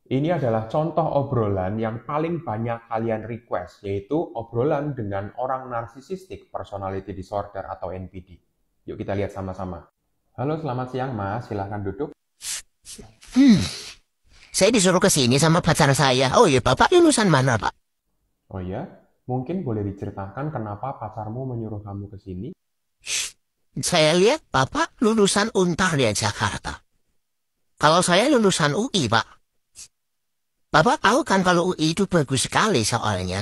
Ini adalah contoh obrolan yang paling banyak kalian request, yaitu obrolan dengan orang narsisistik personality disorder atau NPD. Yuk kita lihat sama-sama. Halo, selamat siang Mas, silahkan duduk. Hmm, saya disuruh ke sini sama pacar saya. Oh iya, Bapak lulusan mana, Pak? Oh ya, mungkin boleh diceritakan kenapa pacarmu menyuruh kamu ke sini? Saya lihat Bapak lulusan Untar di Jakarta. Kalau saya lulusan UI, Pak. Bapak tahu kan kalau UI itu bagus sekali soalnya.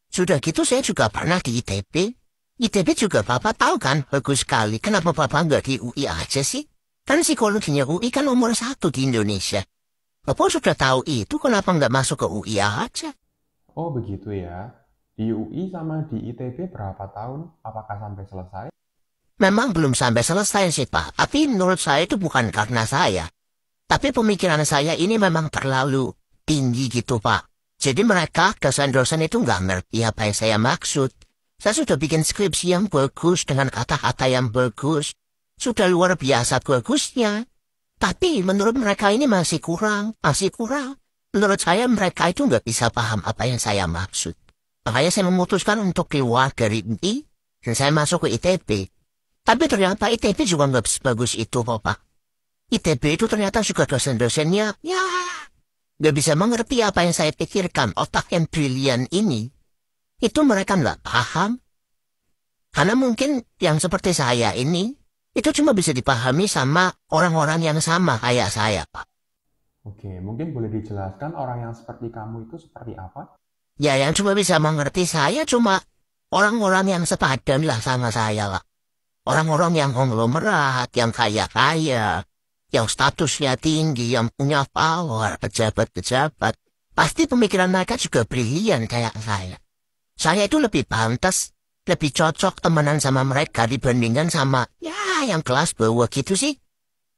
Sudah gitu saya juga pernah di ITB. ITB juga Bapak tahu kan bagus sekali. Kenapa Bapak nggak di UI aja sih? Kan psikologinya UI kan nomor satu di Indonesia. Bapak sudah tahu itu, kenapa nggak masuk ke UI aja? Oh begitu ya. Di UI sama di ITB berapa tahun? Apakah sampai selesai? Memang belum sampai selesai sih, Pak. Tapi menurut saya itu bukan karena saya. Tapi pemikiran saya ini memang terlalu tinggi gitu, Pak. Jadi mereka, dosen-dosen itu nggak ngerti apa yang saya maksud. Saya sudah bikin skripsi yang bagus dengan kata-kata yang bagus. Sudah luar biasa bagusnya. Tapi menurut mereka ini masih kurang, masih kurang. Menurut saya mereka itu nggak bisa paham apa yang saya maksud. Makanya saya memutuskan untuk keluar dari UI dan saya masuk ke ITB. Tapi ternyata ITB juga nggak sebagus itu, Pak. ITB itu ternyata juga dosen-dosennya, ya, nggak bisa mengerti apa yang saya pikirkan. Otak yang brilian ini, itu mereka nggak paham. Karena mungkin yang seperti saya ini, itu cuma bisa dipahami sama orang-orang yang sama kayak saya, Pak. Oke, mungkin boleh dijelaskan orang yang seperti kamu itu seperti apa? Ya, yang cuma bisa mengerti saya cuma orang-orang yang sepadan lah sama saya lah. Orang-orang yang konglomerat, yang kaya-kaya, yang statusnya tinggi, yang punya power, pejabat-pejabat. Pasti pemikiran mereka juga brilian kayak saya. Saya itu lebih pantas, lebih cocok temenan sama mereka dibandingkan sama, ya, yang kelas bawah gitu sih.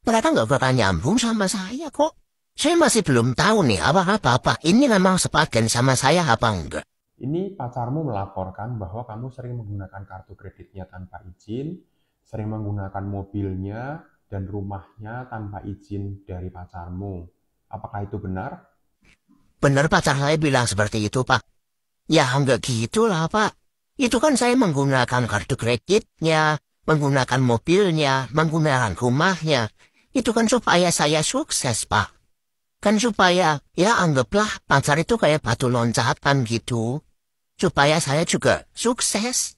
Mereka nggak bakal nyambung sama saya kok. Saya masih belum tahu nih apa-apa ini memang sepadan sama saya apa enggak. Ini pacarmu melaporkan bahwa kamu sering menggunakan kartu kreditnya tanpa izin, sering menggunakan mobilnya dan rumahnya tanpa izin dari pacarmu. Apakah itu benar? Bener pacar saya bilang seperti itu, Pak. Ya enggak gitu lah, Pak. Itu kan saya menggunakan kartu kreditnya, menggunakan mobilnya, menggunakan rumahnya. Itu kan supaya saya sukses, Pak. Kan supaya, ya anggaplah pacar itu kayak batu loncatan gitu. Supaya saya juga sukses.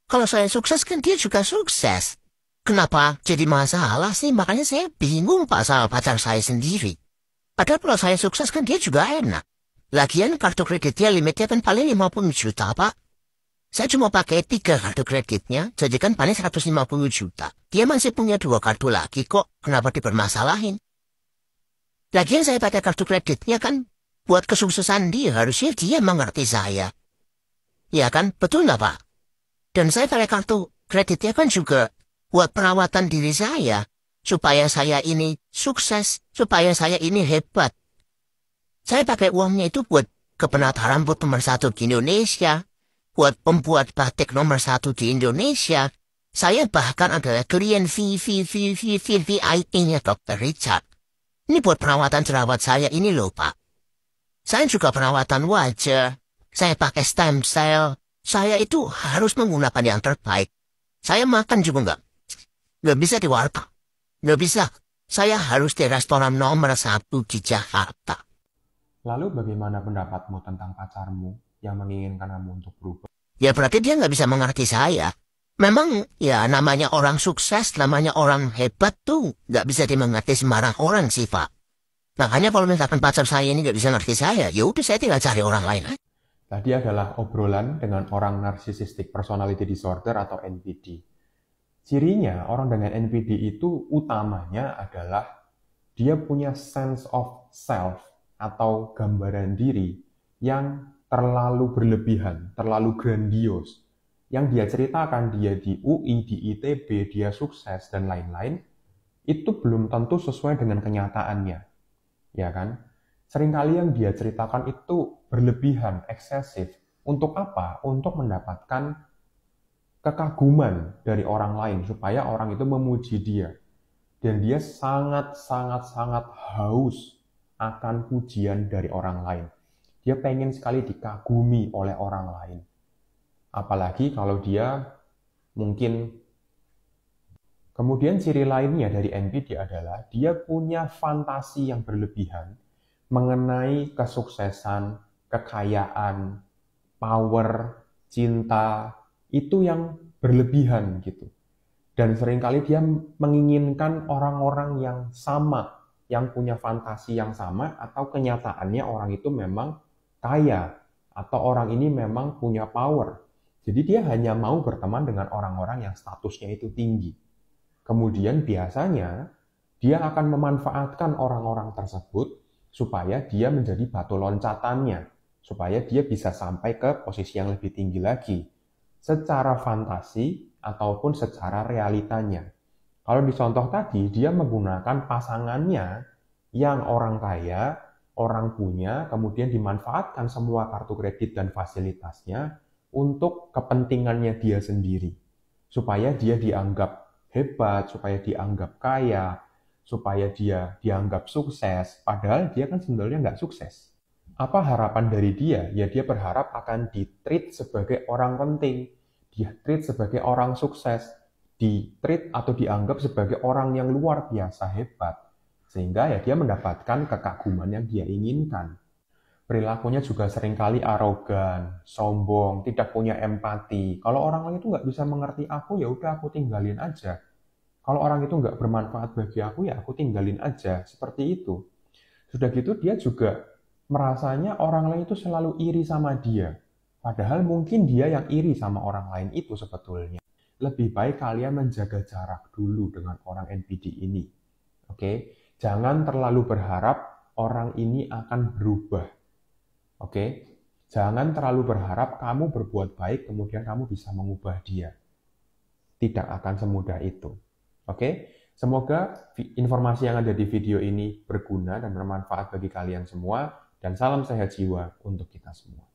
Kalau saya sukses kan dia juga sukses. Kenapa jadi masalah sih? Makanya saya bingung Pak sama pacar saya sendiri. Padahal kalau saya sukses kan dia juga enak. Lagian kartu kreditnya limitnya kan paling 50 juta, Pak. Saya cuma pakai 3 kartu kreditnya, jadi kan paling 150 juta. Dia masih punya 2 kartu lagi kok, kenapa dipermasalahin? Lagian saya pakai kartu kreditnya kan buat kesuksesan dia, harusnya dia mengerti saya. Ya kan, betul nggak, Pak? Dan saya pakai kartu kreditnya kan juga buat perawatan diri saya. Supaya saya ini sukses, supaya saya ini hebat. Saya pakai uangnya itu buat ke penata rambut nomor satu di Indonesia, buat pembuat batik nomor satu di Indonesia. Saya bahkan adalah klien VVIP-nya Dr. Richard. Ini buat perawatan jerawat saya ini loh, Pak. Saya juga perawatan wajah. Saya pakai stem cell. Saya itu harus menggunakan yang terbaik. Saya makan juga nggak bisa di warteg. Nggak bisa. Saya harus di restoran nomor satu di Jakarta. Lalu bagaimana pendapatmu tentang pacarmu yang menginginkan kamu untuk berubah? Ya berarti dia nggak bisa mengerti saya. Memang ya namanya orang sukses, namanya orang hebat tuh nggak bisa dimengerti sembarang orang sih, Pak. Makanya kalau misalkan pacar saya ini nggak bisa ngerti saya, ya udah saya tinggal cari orang lain aja. Tadi adalah obrolan dengan orang narcissistic personality disorder atau NPD. Cirinya orang dengan NPD itu utamanya adalah dia punya sense of self atau gambaran diri yang terlalu berlebihan, terlalu grandios. Yang dia ceritakan dia di UI, di ITB, dia sukses dan lain-lain, itu belum tentu sesuai dengan kenyataannya. Ya kan? Seringkali yang dia ceritakan itu berlebihan, eksesif. Untuk apa? Untuk mendapatkan kekaguman dari orang lain supaya orang itu memuji dia. Dan dia sangat haus akan pujian dari orang lain. Dia pengen sekali dikagumi oleh orang lain. Apalagi kalau dia mungkin. Kemudian ciri lainnya dari NPD adalah dia punya fantasi yang berlebihan mengenai kesuksesan, kekayaan, power, cinta, itu yang berlebihan gitu. Dan seringkali dia menginginkan orang-orang yang sama, yang punya fantasi yang sama, atau kenyataannya orang itu memang kaya, atau orang ini memang punya power. Jadi dia hanya mau berteman dengan orang-orang yang statusnya itu tinggi. Kemudian biasanya dia akan memanfaatkan orang-orang tersebut supaya dia menjadi batu loncatannya, supaya dia bisa sampai ke posisi yang lebih tinggi lagi, secara fantasi ataupun secara realitanya. Kalau di contoh tadi, dia menggunakan pasangannya yang orang kaya, orang punya, kemudian dimanfaatkan semua kartu kredit dan fasilitasnya untuk kepentingannya dia sendiri, supaya dia dianggap hebat, supaya dianggap kaya, supaya dia dianggap sukses, padahal dia kan sebenarnya nggak sukses. Apa harapan dari dia? Ya dia berharap akan di-treat sebagai orang penting, di-treat sebagai orang sukses, di-treat atau dianggap sebagai orang yang luar biasa hebat, sehingga ya dia mendapatkan kekaguman yang dia inginkan. Perilakunya juga seringkali arogan, sombong, tidak punya empati. Kalau orang lain itu nggak bisa mengerti aku, ya udah aku tinggalin aja. Kalau orang itu nggak bermanfaat bagi aku, ya aku tinggalin aja. Seperti itu. Sudah gitu dia juga merasanya orang lain itu selalu iri sama dia. Padahal mungkin dia yang iri sama orang lain itu sebetulnya. Lebih baik kalian menjaga jarak dulu dengan orang NPD ini. Oke? Jangan terlalu berharap orang ini akan berubah. Oke, jangan terlalu berharap kamu berbuat baik kemudian kamu bisa mengubah dia. Tidak akan semudah itu. Oke, semoga informasi yang ada di video ini berguna dan bermanfaat bagi kalian semua. Dan salam sehat jiwa untuk kita semua.